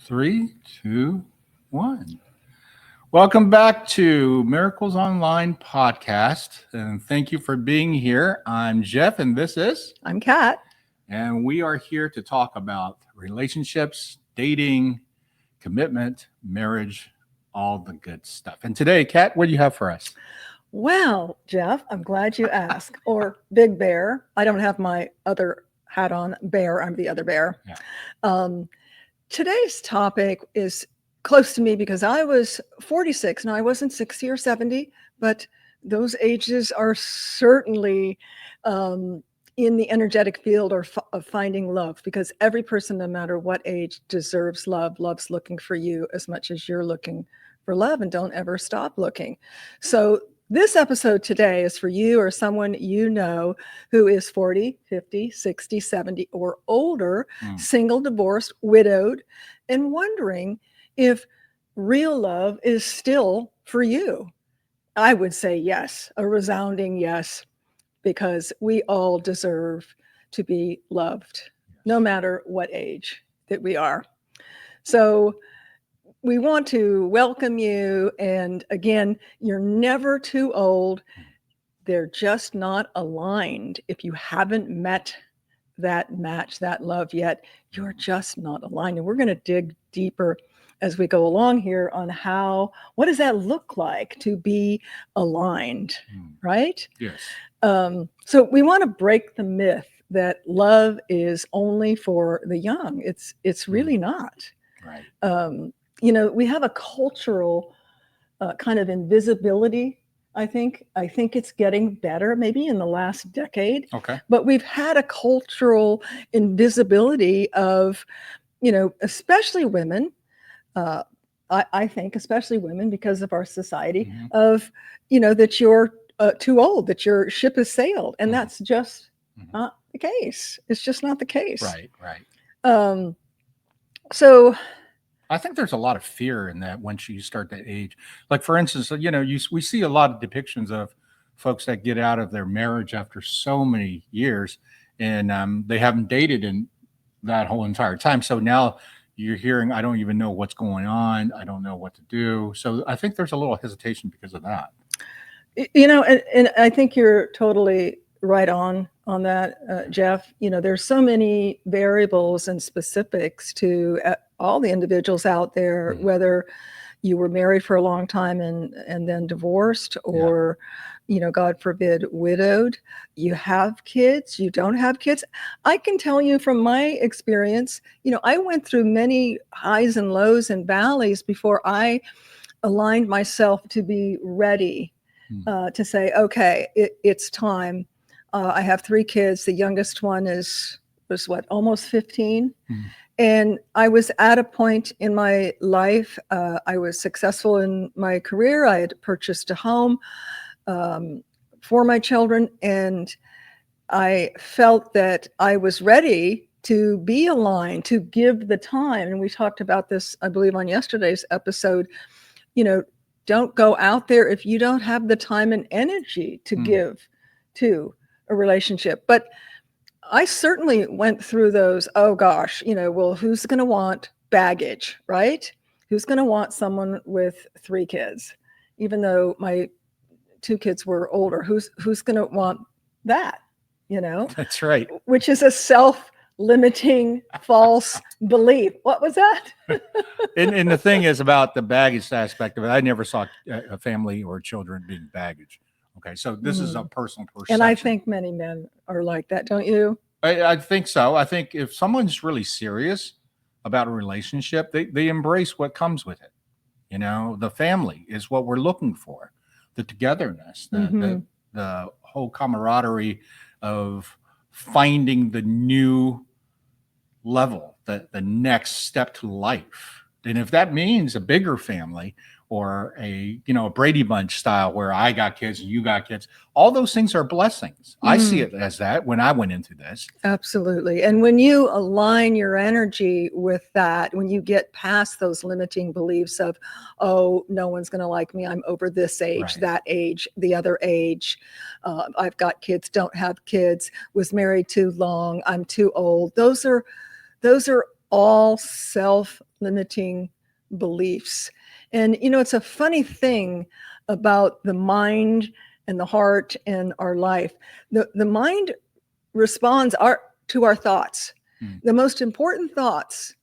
Three, two, one. Welcome back to Miracles Online podcast. And thank you for being here. I'm Jeff, and this is, I'm Kat. and we are here to talk about relationships, dating, commitment, marriage, all the good stuff. And today, Kat, what do you have for us? Well, Jeff, I'm glad you asked. Or Big Bear. I don't have my other hat on. Bear, I'm the other bear. Yeah. Today's topic is close to me because I was 46. Now, I wasn't 60 or 70, but those ages are certainly in the energetic field of finding love, because every person, no matter what age, deserves love, loves looking for you as much as you're looking for love, and don't ever stop looking. So this episode today is for you or someone you know who is 40, 50, 60, 70 or older, single, divorced, widowed, and wondering if real love is still for you. I would say yes, a resounding yes, because we all deserve to be loved, no matter what age that we are. So we want to welcome you. And again, you're never too old. They're just not aligned. If you haven't met that match, that love yet, you're just not aligned. And we're going to dig deeper as we go along here on what does that look like to be aligned, right? Yes. So we want to break the myth that love is only for the young. It's really not. Right. We have a cultural kind of invisibility. I think it's getting better, maybe in the last decade. Okay. But we've had a cultural invisibility of, especially women. I think especially women, because of our society, of, that you're too old, that your ship has sailed, and that's just not the case. It's just not the case. Right. So I think there's a lot of fear in that once you start that age. Like, for instance, we see a lot of depictions of folks that get out of their marriage after so many years, and they haven't dated in that whole entire time. So now you're hearing, I don't even know what's going on. I don't know what to do. So I think there's a little hesitation because of that. And I think you're totally right on that, Jeff. There's so many variables and specifics to all the individuals out there, whether you were married for a long time and then divorced, or, God forbid, widowed. You have kids, you don't have kids. I can tell you from my experience, I went through many highs and lows and valleys before I aligned myself to be ready to say, okay, it's time. I have 3 kids. The youngest one was almost 15. And I was at a point in my life, I was successful in my career. I had purchased a home for my children, and I felt that I was ready to be aligned, to give the time. And we talked about this, I believe, on yesterday's episode. Don't go out there if you don't have the time and energy to give to a relationship. But I certainly went through those, oh gosh, well, who's going to want baggage, right? Who's going to want someone with 3 kids? Even though my 2 kids were older, who's going to want that, That's right. Which is a self-limiting false belief. What was that? And the thing is about the baggage aspect of it, I never saw a family or children being baggage. Okay, so this is a personal perception. And I think many men are like that, don't you? I think so. I think if someone's really serious about a relationship, they embrace what comes with it. The family is what we're looking for, the togetherness, the whole camaraderie of finding the new level, the next step to life. And if that means a bigger family or a Brady Bunch style where I got kids and you got kids, all those things are blessings. I see it as that when I went into this. Absolutely. And when you align your energy with that, when you get past those limiting beliefs of, oh, no one's going to like me, I'm over this age, Right. that age, the other age, I've got kids, don't have kids, was married too long, I'm too old. Those are all self-limiting beliefs. And, it's a funny thing about the mind and the heart and our life. The mind responds to our thoughts. The most important thoughts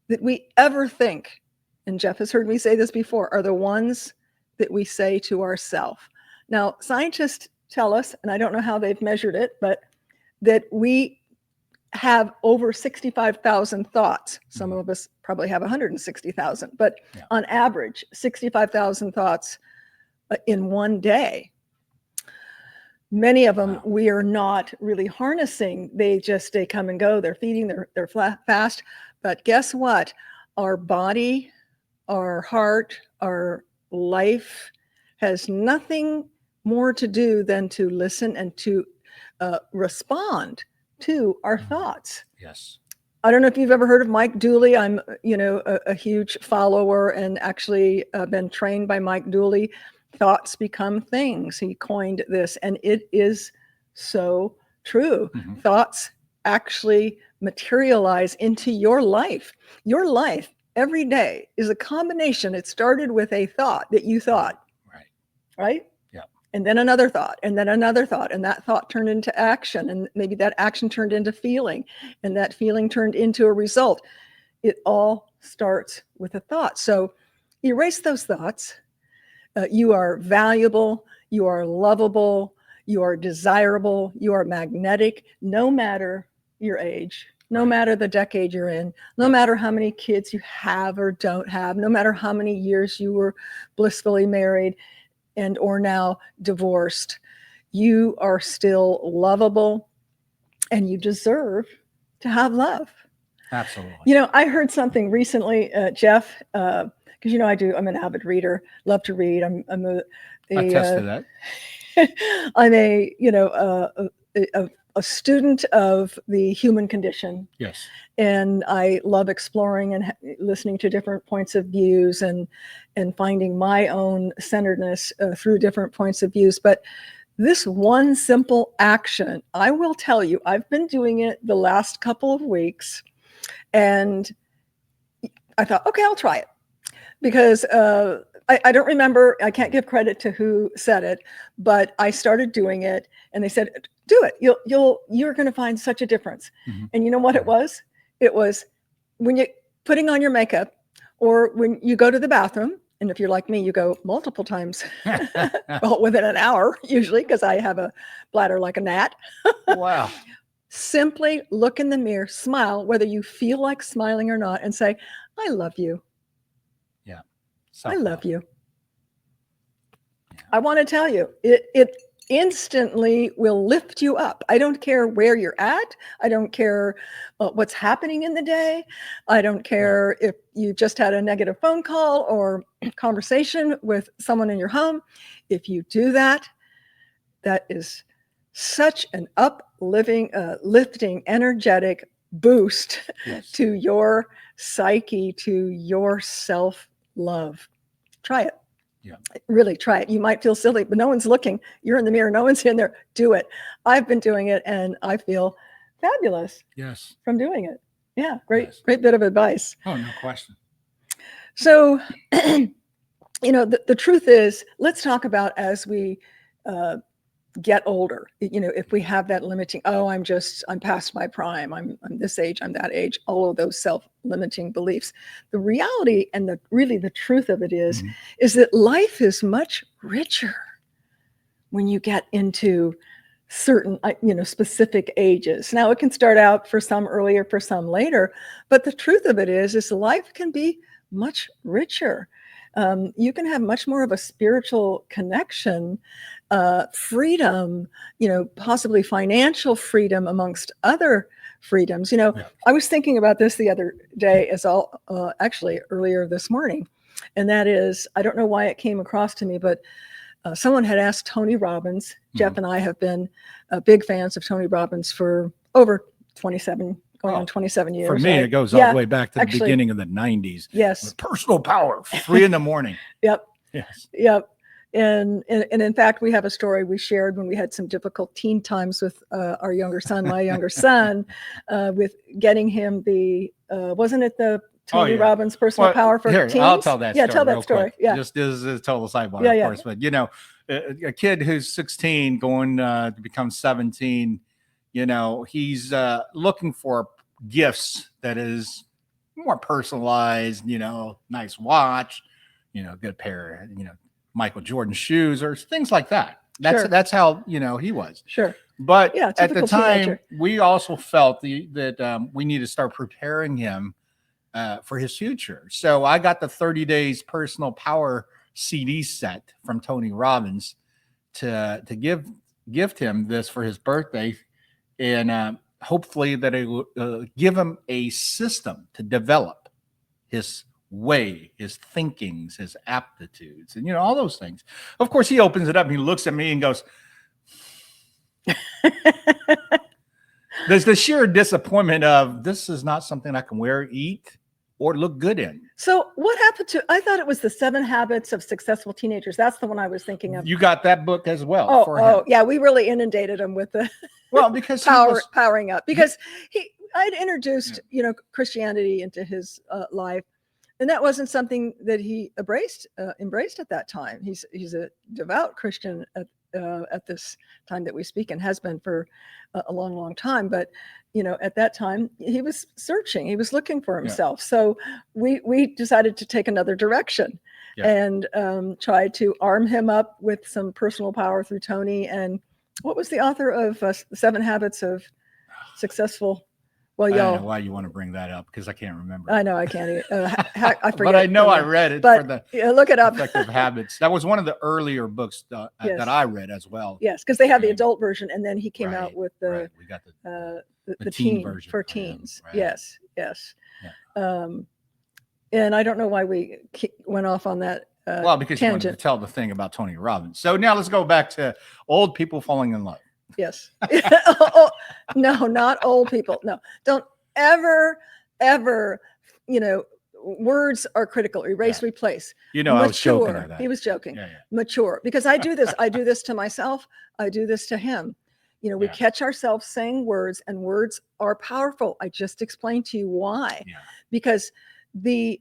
that we ever think, and Jeff has heard me say this before, are the ones that we say to ourselves. Now, scientists tell us, and I don't know how they've measured it, but that we have over 65,000 thoughts. Some of us probably have 160,000, but on average, 65,000 thoughts in one day. Many of them we are not really harnessing. They come and go. They're feeding, they're fast. But guess what? Our body, our heart, our life has nothing more to do than to listen and to respond to our thoughts. Yes. I don't know if you've ever heard of Mike Dooley. I'm, a huge follower and actually been trained by Mike Dooley. Thoughts become things. He coined this, and it is so true. Thoughts actually materialize into your life. Your life every day is a combination. It started with a thought that you thought, right? Yeah. And then another thought, and then another thought, and that thought turned into action, and maybe that action turned into feeling, and that feeling turned into a result. It all starts with a thought. So erase those thoughts. You are valuable, you are lovable, you are desirable, you are magnetic, no matter your age, no matter the decade you're in, no matter how many kids you have or don't have, no matter how many years you were blissfully married and or now divorced, you are still lovable and you deserve to have love. Absolutely. I heard something recently, Jeff, because I'm an avid reader, love to read. I'm a attest to that. I'm a student of the human condition. Yes. And I love exploring and listening to different points of views and finding my own centeredness through different points of views. But this one simple action, I will tell you, I've been doing it the last couple of weeks, and I thought, okay, I'll try it. Because I don't remember, I can't give credit to who said it, but I started doing it and they said, do it. You're going to find such a difference. And you know what it was? It was when you're putting on your makeup or when you go to the bathroom. And if you're like me, you go multiple times, well, within an hour, usually, because I have a bladder like a gnat. Wow. Simply look in the mirror, smile, whether you feel like smiling or not, and say, I love you. I love you. Yeah. I want to tell you, it instantly will lift you up. I don't care where you're at. I don't care what's happening in the day. I don't care if you just had a negative phone call or conversation with someone in your home. If you do that, that is such an lifting, energetic boost to your psyche, to your self-love. Try it. Yeah. Really try it. You might feel silly, but no one's looking. You're in the mirror. No one's in there. Do it. I've been doing it and I feel fabulous. Yes. From doing it. Yeah. Great bit of advice. Oh, no question. So, the truth is, let's talk about as we get older, if we have that limiting, I'm past my prime, I'm this age, I'm that age, all of those self-limiting beliefs. The reality and the truth of it is that life is much richer when you get into certain, specific ages. Now it can start out for some earlier, for some later, but the truth of it is life can be much richer. You can have much more of a spiritual connection, freedom, possibly financial freedom amongst other freedoms. I was thinking about this the other day actually earlier this morning. And that is, I don't know why it came across to me, but someone had asked Tony Robbins. Jeff and I have been big fans of Tony Robbins for over 27 years. For me, it goes all the way back to the beginning of the 90s. Yes. Personal power, 3 a.m. Yep. Yes. Yep. And in fact, we have a story we shared when we had some difficult teen times with our younger son, my younger son, with getting him the, wasn't it the Tony yeah. Robbins Personal Well, Power for here, Teens? I'll tell that Yeah, story tell that real story. quick. Yeah. Just this is a total sidebar, Yeah, of yeah. course. But, you know, a kid who's 16 going to become 17, you know, he's looking for gifts that is more personalized, you know, nice watch, you know, good pair of, you know, Michael Jordan shoes or things like that. Sure. That's how, you know, he was. Sure. But Yeah, at the typical time, teenager. we also felt that we need to start preparing him for his future. So I got the 30 Days Personal Power CD set from Tony Robbins to gift him this for his birthday, and hopefully that it will give him a system to develop his way, his thinkings, his aptitudes, and you know all those things. Of course, he opens it up and he looks at me and goes, "There's the sheer disappointment of this is not something I can wear, eat, or look good in." So what happened to, I thought it was the 7 Habits of Successful Teenagers. That's the one I was thinking of. You got that book as well. Oh, yeah. We really inundated him with the Well, because powering up, because I'd introduced, you know, Christianity into his life. And that wasn't something that he embraced at that time. He's a devout Christian at this time that we speak, and has been for a long, long time. But you know, at that time, he was searching. He was looking for himself. Yeah. So we decided to take another direction, and try to arm him up with some personal power through Tony. And what was the author of 7 Habits of Successful? Well, I don't know why you want to bring that up, because I can't remember. I know I can't. I forget. But I know I read it but, for the look it up. Effective Habits. That was one of the earlier books that I read as well. Yes, because they have the adult version, and then he came out with the we got the teen teen version for teens. Right. Yes. Yeah. And I don't know why we went off on that. Well, because you wanted to tell the thing about Tony Robbins. So now let's go back to old people falling in love. Yes. Oh, no, not old people. No, don't ever, you know, words are critical. Erase, replace. You know, mature. I was joking at that. He was joking. Yeah. Mature. Because I do this. I do this to myself. I do this to him. You know, we catch ourselves saying words, and words are powerful. I just explained to you why. Yeah. Because the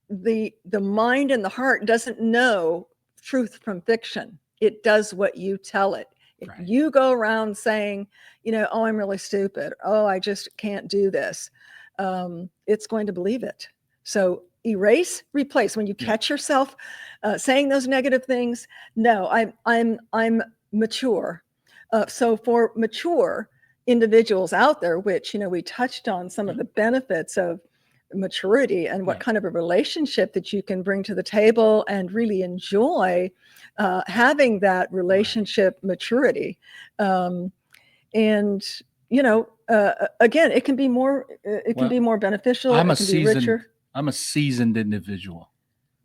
mind and the heart doesn't know truth from fiction. It does what you tell it. If you go around saying, you know, oh, I'm really stupid. Oh, I just can't do this. It's going to believe it. So erase, replace. When you catch yourself saying those negative things, no, I'm mature. So for mature individuals out there, which, you know, we touched on some of the benefits of maturity and what kind of a relationship that you can bring to the table and really enjoy having that relationship maturity. And, you know, again, it can be more, be more beneficial. I'm it can be richer. I'm a seasoned individual.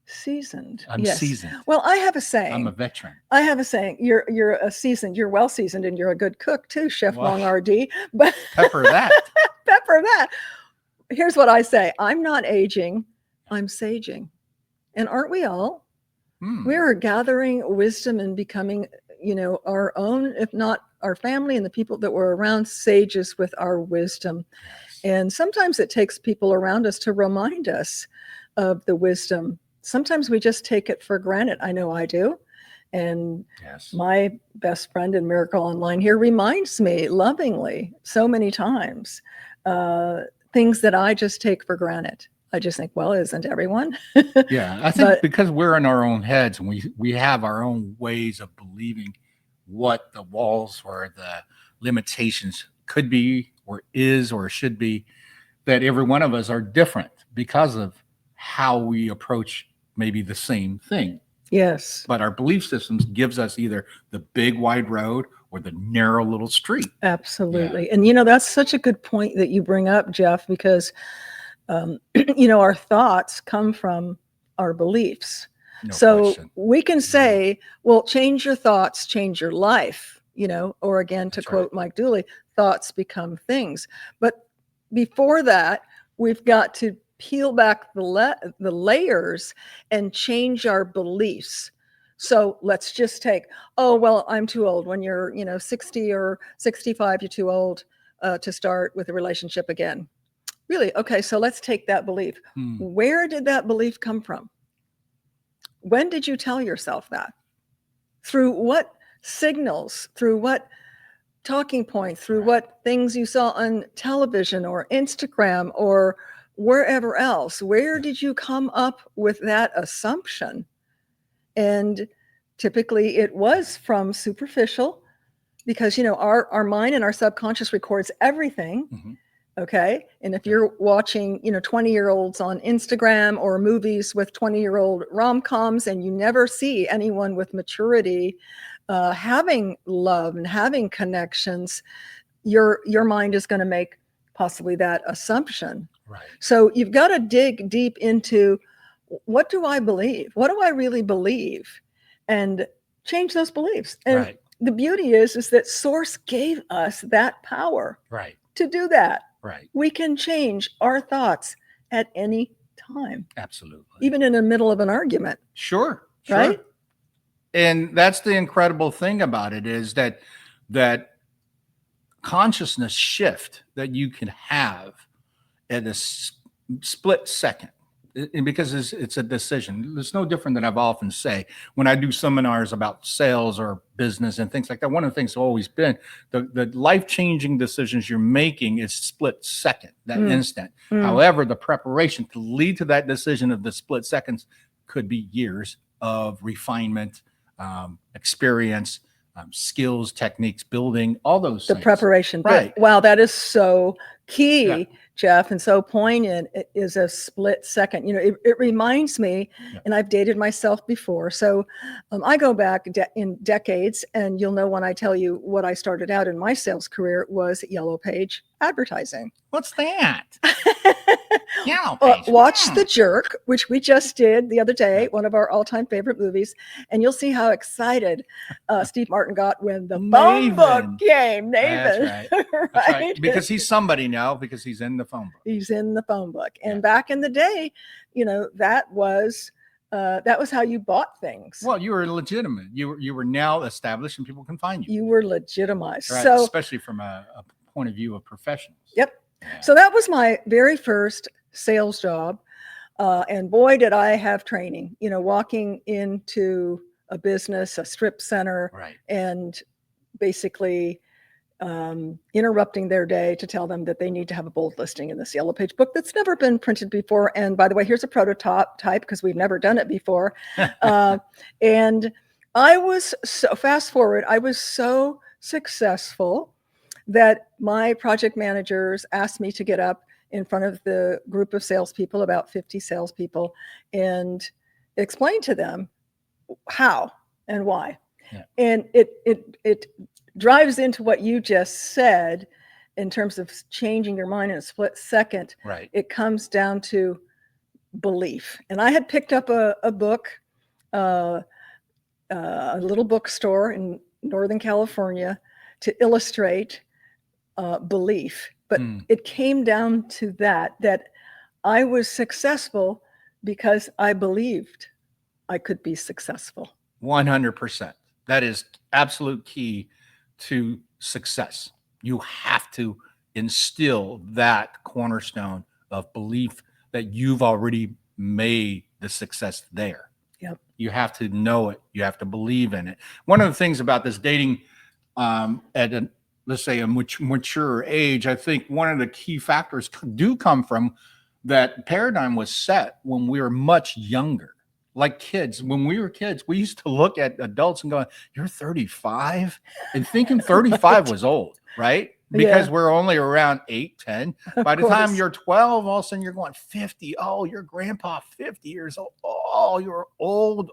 Seasoned. I'm seasoned. Well, I have a saying. I'm a veteran. I have a saying. You're a seasoned. You're well seasoned, and you're a good cook too, Chef Wong RD. But pepper that. Pepper that. Here's what I say. I'm not aging. I'm saging. And aren't we all? We're gathering wisdom and becoming, you know, our own, if not our family and the people that were around, sages with our wisdom. Yes. And sometimes it takes people around us to remind us of the wisdom. Sometimes we just take it for granted. I know I do. And my best friend in Miracle Online here reminds me lovingly so many times things that I just take for granted. I just think, well, isn't everyone? Yeah, I think because we're in our own heads and we have our own ways of believing what the walls or the limitations could be or is or should be, that every one of us are different because of how we approach maybe the same thing. Yes. But our belief systems gives us either the big wide road or the narrow little street. Absolutely. Yeah. And, you know, that's such a good point that you bring up, Jeff, because you know, our thoughts come from our beliefs. No question. We can say, well, change your thoughts, change your life, you know, or again, to quote Mike Dooley, thoughts become things. But before that, we've got to peel back the layers and change our beliefs. So let's just take, oh, well, I'm too old. When you're, 60 or 65, you're too old to start with a relationship again. Really? Okay, so let's take that belief. Where did that belief come from? When did you tell yourself that? Through what signals? Through what talking points? Through what things you saw on television or Instagram or wherever else? Where did you come up with that assumption? And typically it was from superficial, because our mind and our subconscious records everything. Okay. And if you're watching 20-year-olds on Instagram or movies with 20-year-old rom-coms, and you never see anyone with maturity having love and having connections, your mind is going to make possibly that assumption. Right. So you've got to dig deep into, what do I believe? What do I really believe? And change those beliefs. And the beauty is that Source gave us that power to do that. Right. We can change our thoughts at any time. Absolutely. Even in the middle of an argument. Sure. Right. And that's the incredible thing about it, is that consciousness shift that you can have at a split second. And because it's a decision. It's no different than I've often say when I do seminars about sales or business and things like that. One of the things has always been the life-changing decisions you're making is split second, that instant. However, the preparation to lead to that decision of the split seconds could be years of refinement, experience, skills, techniques, building, all those things. The preparation. Right. Wow, that is so key, Jeff, and so poignant. It is a split second. It reminds me, and I've dated myself before. So I go back in decades, and you'll know when I tell you what I started out in my sales career was Yellow Page advertising. What's that? Watch The Jerk, which we just did the other day, one of our all-time favorite movies, and you'll see how excited Steve Martin got when the phone book came. Naven. That's right. Because he's somebody now, because he's in the phone book. He's in the phone book. And back in the day, that was how you bought things. Well, you were legitimate. You were now established, and people can find you. You were legitimized. Right. So, especially from a point of view of professionals. Yep. Yeah. So that was my very first sales job. And boy, did I have training, walking into a business, a strip center, and basically interrupting their day to tell them that they need to have a bold listing in this Yellow Page book that's never been printed before. And by the way, here's a prototype because we've never done it before. And I was fast forward, I was so successful that my project managers asked me to get up in front of the group of salespeople, about 50 salespeople, and explain to them how and why. Yeah. And it drives into what you just said in terms of changing your mind in a split second. Right. It comes down to belief. And I had picked up a book, a little bookstore in Northern California, to illustrate belief. But it came down to that I was successful because I believed I could be successful. 100%. That is absolute key to success. You have to instill that cornerstone of belief that you've already made the success there. Yep. You have to know it. You have to believe in it. One of the things about this dating at let's say a mature age, I think one of the key factors do come from that paradigm was set when we were much younger. Like kids, when we were kids, we used to look at adults and go, "You're 35?" and thinking 35 was old, right? Because we're only around 8, 10. By the time you're 12, all of a sudden you're going 50. Oh, your grandpa 50 years old. Oh, you're old.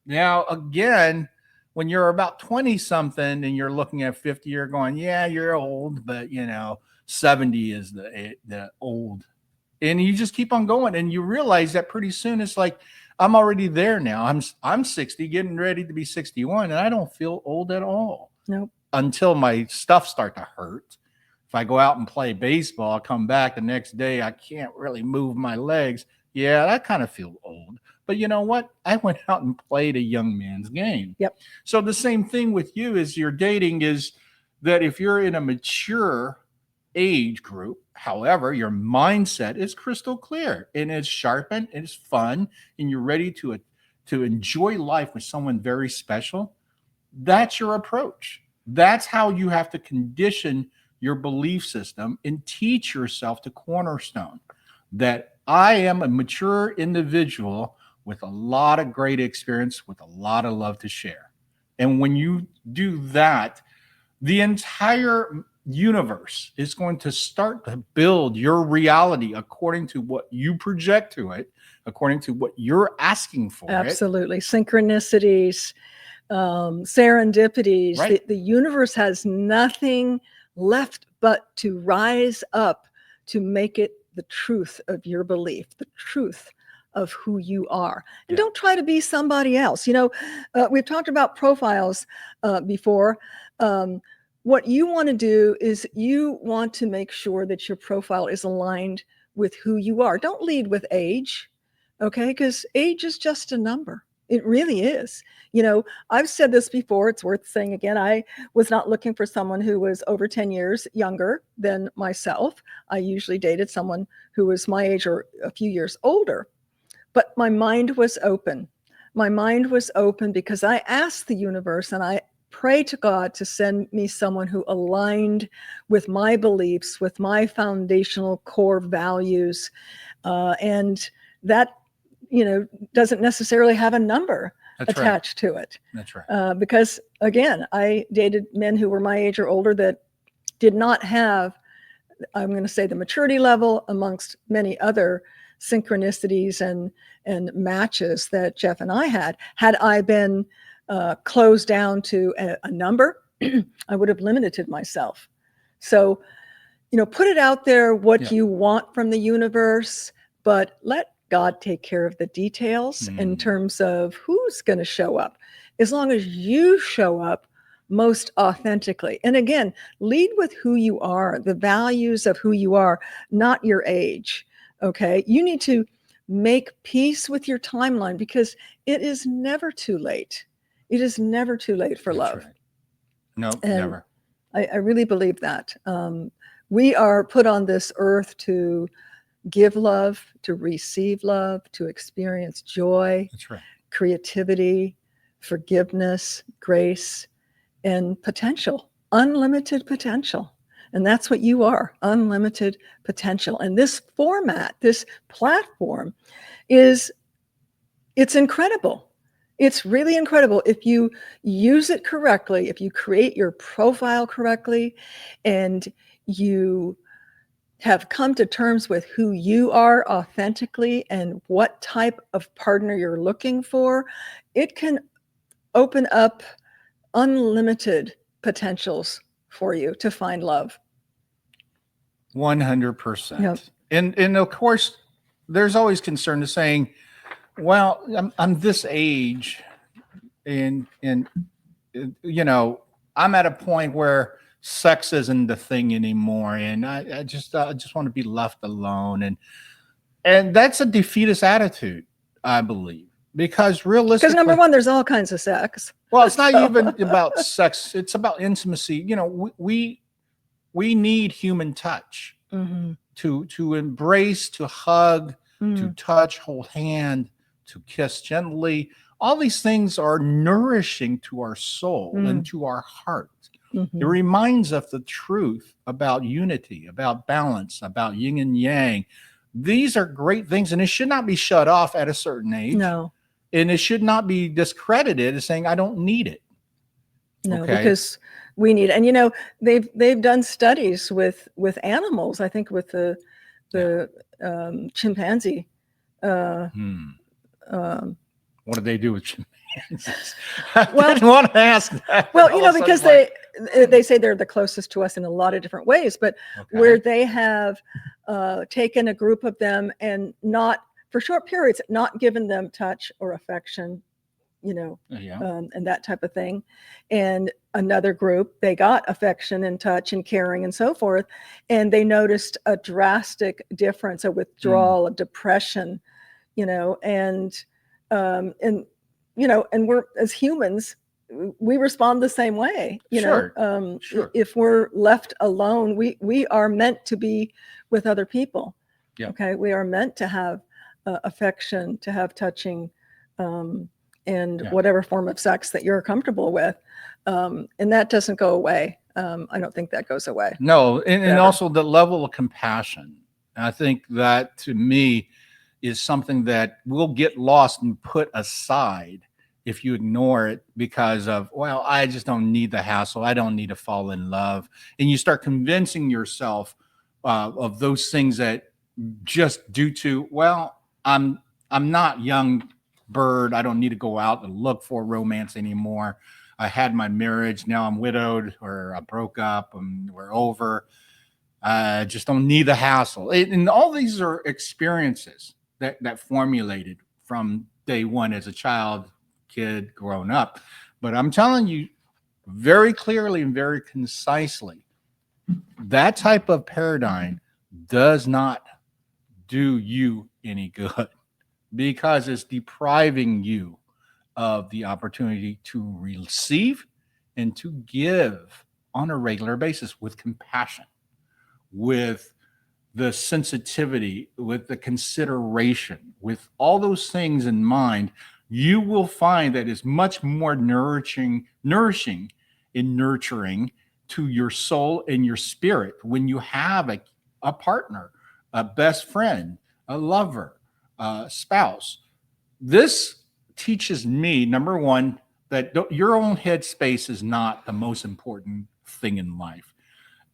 Now, again, when you're about 20 something and you're looking at 50, you're going, yeah, you're old, but 70 is the old. And you just keep on going, and you realize that pretty soon it's like, I'm already there now. I'm 60, getting ready to be 61, and I don't feel old at all. Nope. Until my stuff start to hurt. If I go out and play baseball, I come back the next day, I can't really move my legs. Yeah, that kind of feel old. But you know what? I went out and played a young man's game. Yep. So the same thing with you is your dating is that if you're in a mature age group, however, your mindset is crystal clear and it's sharpened and it's fun and you're ready to enjoy life with someone very special, that's your approach. That's how you have to condition your belief system and teach yourself to cornerstone that I am a mature individual with a lot of great experience, with a lot of love to share. And when you do that, the entire universe is going to start to build your reality according to what you project to it, according to what you're asking for. Absolutely. Synchronicities, serendipities. Right. The universe has nothing left but to rise up to make it the truth of your belief, the truth of who you are. And Yeah. don't try to be somebody else. You know, we've talked about profiles before. What you want to do is you want to make sure that your profile is aligned with who you are. Don't lead with age, okay? Because age is just a number. It really is. You know, I've said this before, it's worth saying again. I was not looking for someone who was over 10 years younger than myself. I usually dated someone who was my age or a few years older. But my mind was open. My mind was open because I asked the universe and I pray to God to send me someone who aligned with my beliefs, with my foundational core values. And that, you know, doesn't necessarily have a number That's right. attached to it. That's right. Because again, I dated men who were my age or older that did not have, I'm going to say, the maturity level amongst many other synchronicities and matches that Jeff and I had. Had I been closed down to a number, I would have limited myself. So, you know, put it out there what you want from the universe, but let God take care of the details in terms of who's going to show up. As long as you show up most authentically. And again, lead with who you are, the values of who you are, not your age. Okay. You need to make peace with your timeline because it is never too late. It is never too late for love. Right. No, And never. I really believe that. We are put on this earth to give love, to receive love, to experience joy, That's right. creativity, forgiveness, grace, and potential, unlimited potential. And that's what you are, unlimited potential. And this format, this platform it's incredible. It's really incredible if you use it correctly, if you create your profile correctly, and you have come to terms with who you are authentically and what type of partner you're looking for, it can open up unlimited potentials for you to find love. 100%. Yep. And of course, there's always concern to saying, well, I'm this age and you know, I'm at a point where sex isn't the thing anymore. And I just want to be left alone. And that's a defeatist attitude, I believe, because realistically, Because number one, there's all kinds of sex. well, it's not even about sex. It's about intimacy. You know, we need human touch to embrace, to hug, to touch, hold hand, to kiss gently. All these things are nourishing to our soul and to our heart. It reminds us the truth about unity, about balance, about yin and yang. These are great things, and it should not be shut off at a certain age. No. And it should not be discredited as saying, I don't need it. No, Okay. because we need, and you know, they've done studies with animals. I think with the chimpanzee. What do they do with chimpanzees? Well, I didn't want to ask that. Well, All you know, of a because sudden, they say they're the closest to us in a lot of different ways, but Okay. where they have taken a group of them and not for short periods, not given them touch or affection, you know, Yeah. and that type of thing. And another group, they got affection and touch and caring and so forth. And they noticed a drastic difference, a withdrawal, a depression, you know, and And, and we're, as humans, we respond the same way. Sure. Sure. If we're left alone, we are meant to be with other people. Yeah. Okay. We are meant to have affection, to have touching, and Yeah. whatever form of sex that you're comfortable with. And that doesn't go away. I don't think that goes away. No, and Ever. also the level of compassion. I think that, to me, is something that will get lost and put aside if you ignore it because of, well, I just don't need the hassle. I don't need to fall in love. And you start convincing yourself of those things that just due to, well, I'm not young bird. I don't need to go out and look for romance anymore. I had my marriage. Now I'm widowed, or I broke up and we're over. I just don't need the hassle. And all these are experiences that formulated from day one as a child, kid, grown up. But I'm telling you very clearly and very concisely, that type of paradigm does not do you any good because it's depriving you of the opportunity to receive and to give on a regular basis with compassion, with the sensitivity, with the consideration, with all those things in mind. You will find that it's much more nourishing and nurturing to your soul and your spirit when you have a partner, a best friend, a lover, a spouse. This teaches me, number one, that your own headspace is not the most important thing in life.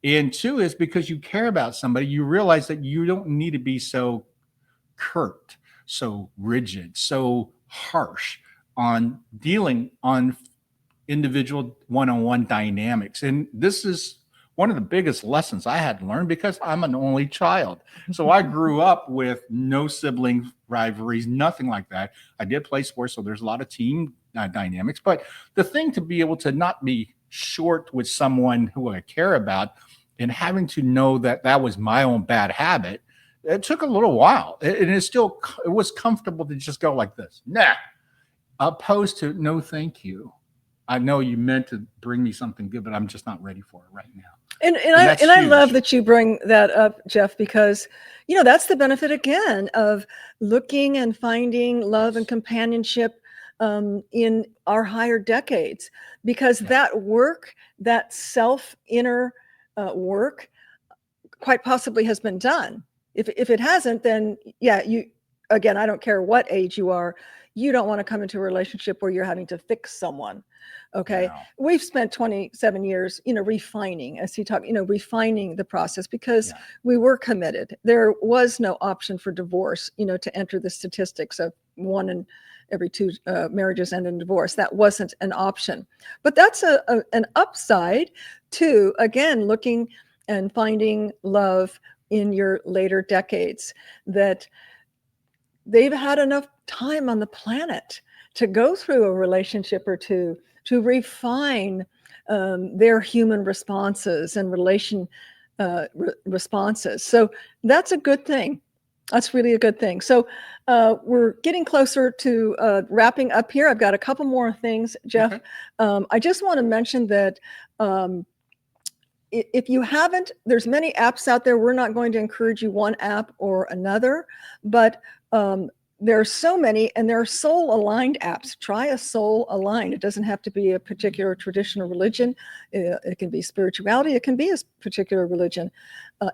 And two is because you care about somebody, you realize that you don't need to be so curt, so rigid, so harsh on dealing on individual one-on-one dynamics. And this is one of the biggest lessons I had to learn because I'm an only child. So I grew up with no sibling rivalries, nothing like that. I did play sports, so there's a lot of team dynamics. But the thing to be able to not be short with someone who I care about and having to know that that was my own bad habit, it took a little while. And it was comfortable to just go like this. Nah, opposed to no, thank you. I know you meant to bring me something good, but I'm just not ready for it right now. And that's I huge. love that you bring that up, Jeff, because that's the benefit again of looking and finding love and companionship in our higher decades, because that work, that inner work, quite possibly has been done. If it hasn't, then I don't care what age you are, you don't want to come into a relationship where you're having to fix someone. Okay. No. We've spent 27 years, refining, as he talked, refining the process because we were committed. There was no option for divorce, to enter the statistics of 1 in every 2 marriages end in divorce. That wasn't an option. But that's an upside to, again, looking and finding love in your later decades, that they've had enough time on the planet to go through a relationship or two to refine their human responses and responses. So that's a good thing. That's really a good thing. So we're getting closer to wrapping up here. I've got a couple more things, Jeff. Okay. I just want to mention that if you haven't, there's many apps out there. We're not going to encourage you one app or another, but there are so many, and there are soul-aligned apps. Try a soul-aligned. It doesn't have to be a particular traditional religion. It can be spirituality. It can be a particular religion.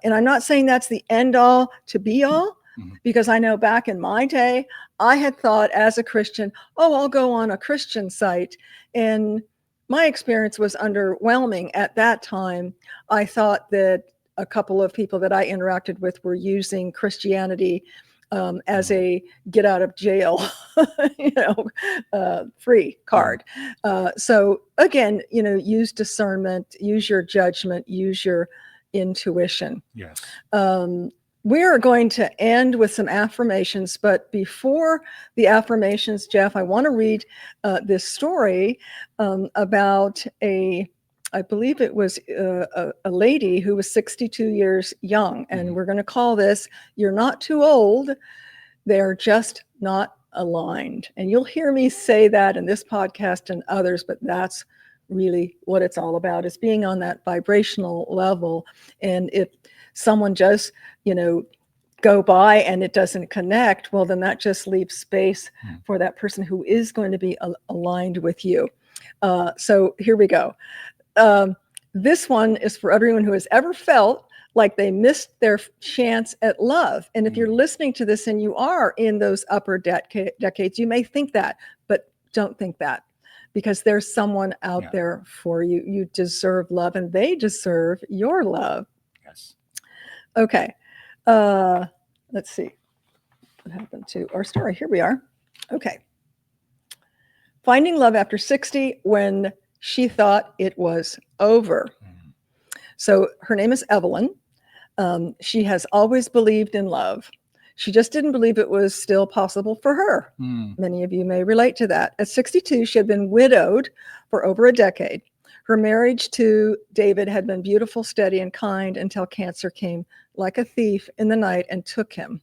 And I'm not saying that's the end-all to be-all, because I know back in my day, I had thought as a Christian, I'll go on a Christian site. And my experience was underwhelming at that time. I thought that a couple of people that I interacted with were using Christianity as a get out of jail, free card. So again, use discernment, use your judgment, use your intuition. Yes. We are going to end with some affirmations, but before the affirmations, Jeff, I want to read this story about I believe it was a lady who was 62 years young. And we're going to call this, "You're not too old. They're just not aligned. And you'll hear me say that in this podcast and others, but that's really what it's all about, is being on that vibrational level. And if someone just, go by and it doesn't connect, well, then that just leaves space for that person who is going to be aligned with you. So here we go. This one is for everyone who has ever felt like they missed their chance at love. And if you're listening to this and you are in those upper decades, you may think that, but don't think that, because there's someone out there for you. You deserve love, and they deserve your love. Yes. Okay. Let's see what happened to our story. Here we are. Okay. Finding love after 60 when she thought it was over. So her name is Evelyn. She has always believed in love. She just didn't believe it was still possible for her. Many of you may relate to that. At 62, she had been widowed for over a decade. Her marriage to David had been beautiful, steady, and kind until cancer came like a thief in the night and took him.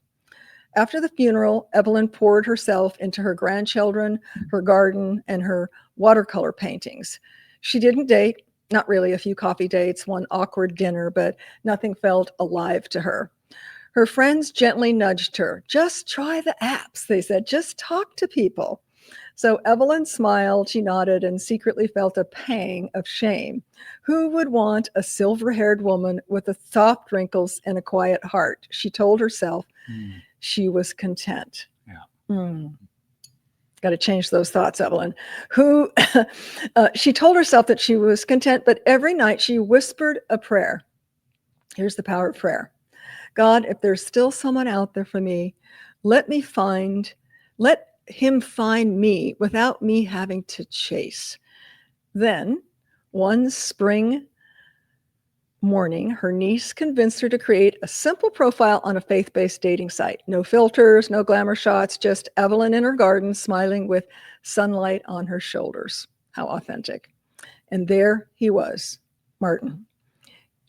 After the funeral, Evelyn poured herself into her grandchildren, her garden, and her watercolor paintings. She didn't date, not really, a few coffee dates, one awkward dinner, but nothing felt alive to her. Her friends gently nudged her. Just try the apps, they said. Just talk to people. So Evelyn smiled, she nodded, and secretly felt a pang of shame. Who would want a silver-haired woman with soft wrinkles and a quiet heart? She told herself she was content. Got to change those thoughts, Evelyn. She told herself that she was content, but every night she whispered a prayer. Here's the power of prayer. God, if there's still someone out there for me, let him find me without me having to chase. Then, one spring morning, her niece convinced her to create a simple profile on a faith-based dating site. No filters, no glamour shots, just Evelyn in her garden smiling with sunlight on her shoulders. How authentic. And there he was, Martin,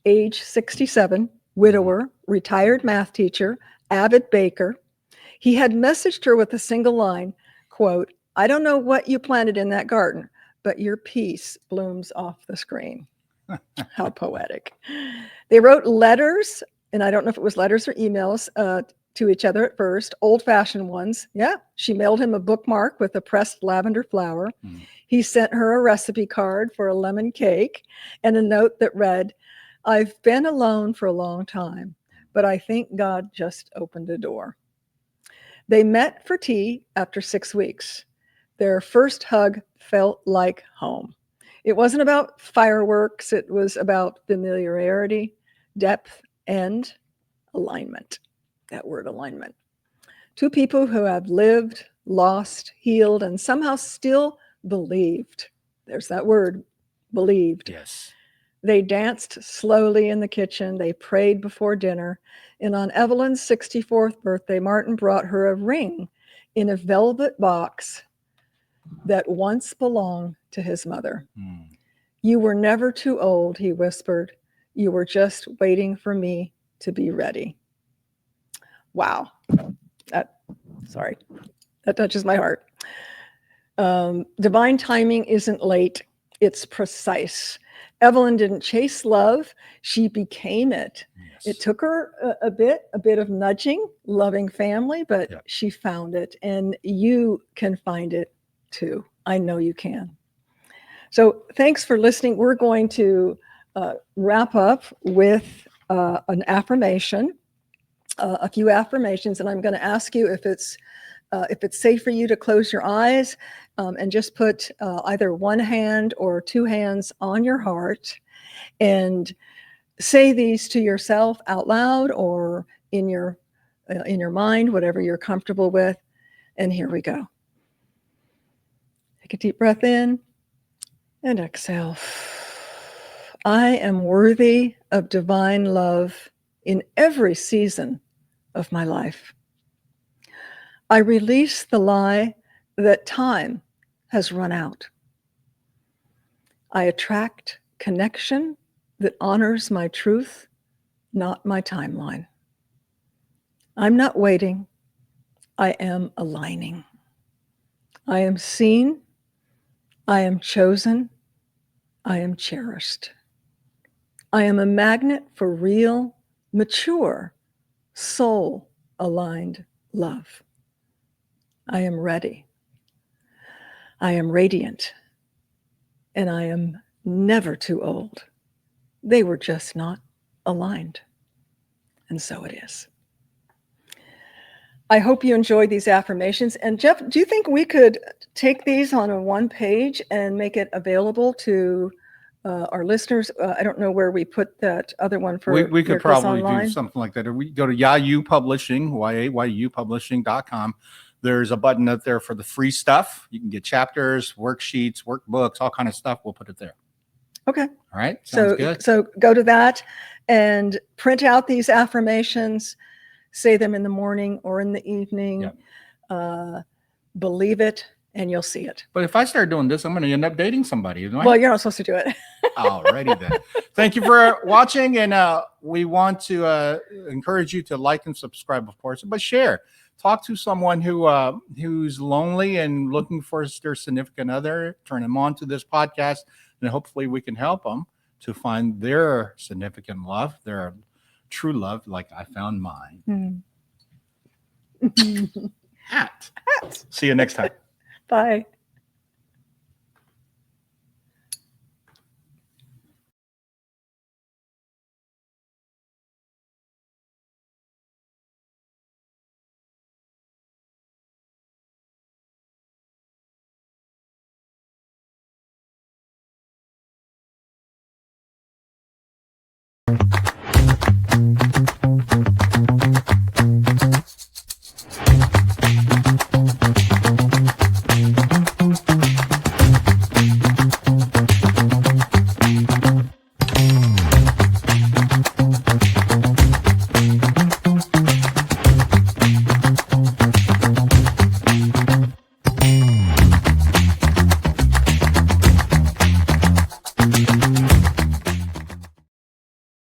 age 67, widower, retired math teacher, avid baker. He had messaged her with a single line, quote, I don't know what you planted in that garden, but your peace blooms off the screen. How poetic. They wrote letters, and I don't know if it was letters or emails to each other at first, old-fashioned ones. Yeah, she mailed him a bookmark with a pressed lavender flower. He sent her a recipe card for a lemon cake and a note that read, I've been alone for a long time, but I think God just opened a door. They met for tea after 6 weeks. Their first hug felt like home. It wasn't about fireworks. It was about familiarity, depth, and alignment. That word, alignment. Two people who have lived, lost, healed, and somehow still believed. There's that word, believed. Yes. They danced slowly in the kitchen. They prayed before dinner. And on Evelyn's 64th birthday, Martin brought her a ring in a velvet box that once belonged to his mother. You were never too old, he whispered. You were just waiting for me to be ready. Wow. That touches my heart. Divine timing isn't late, it's precise. Evelyn didn't chase love, she became it. Yes. It took her a bit of nudging, loving family, but she found it, and you can find it too. I know you can. So thanks for listening. We're going to wrap up with an affirmation, a few affirmations, and I'm going to ask you if it's safe for you to close your eyes and just put either one hand or two hands on your heart and say these to yourself out loud or in your mind, whatever you're comfortable with. And here we go. Take a deep breath in and exhale. I am worthy of divine love in every season of my life. I release the lie that time has run out. I attract connection that honors my truth, not my timeline. I'm not waiting. I am aligning. I am seen. I am chosen. I am cherished. I am a magnet for real, mature, soul-aligned love. I am ready. I am radiant. And I am never too old. They were just not aligned. And so it is. I hope you enjoyed these affirmations. And Jeff, do you think we could take these on a one page and make it available to our listeners? I don't know where we put that other one for We could Miracles probably Online. do something like that. Or we go to Yayou Publishing, YAYUpublishing.com. There's a button up there for the free stuff. You can get chapters, worksheets, workbooks, all kind of stuff. We'll put it there. Okay. All right. Sounds good. So go to that and print out these affirmations, say them in the morning or in the evening. Yep. Believe it and you'll see it. But if I start doing this, I'm going to end up dating somebody. Isn't I? Well, you're not supposed to do it. Alrighty then. Thank you for watching. And we want to encourage you to like and subscribe, of course, but share. Talk to someone who's lonely and looking for their significant other. Turn them on to this podcast, and hopefully we can help them to find their significant love, their true love, like I found mine. Hat. See you next time. Bye.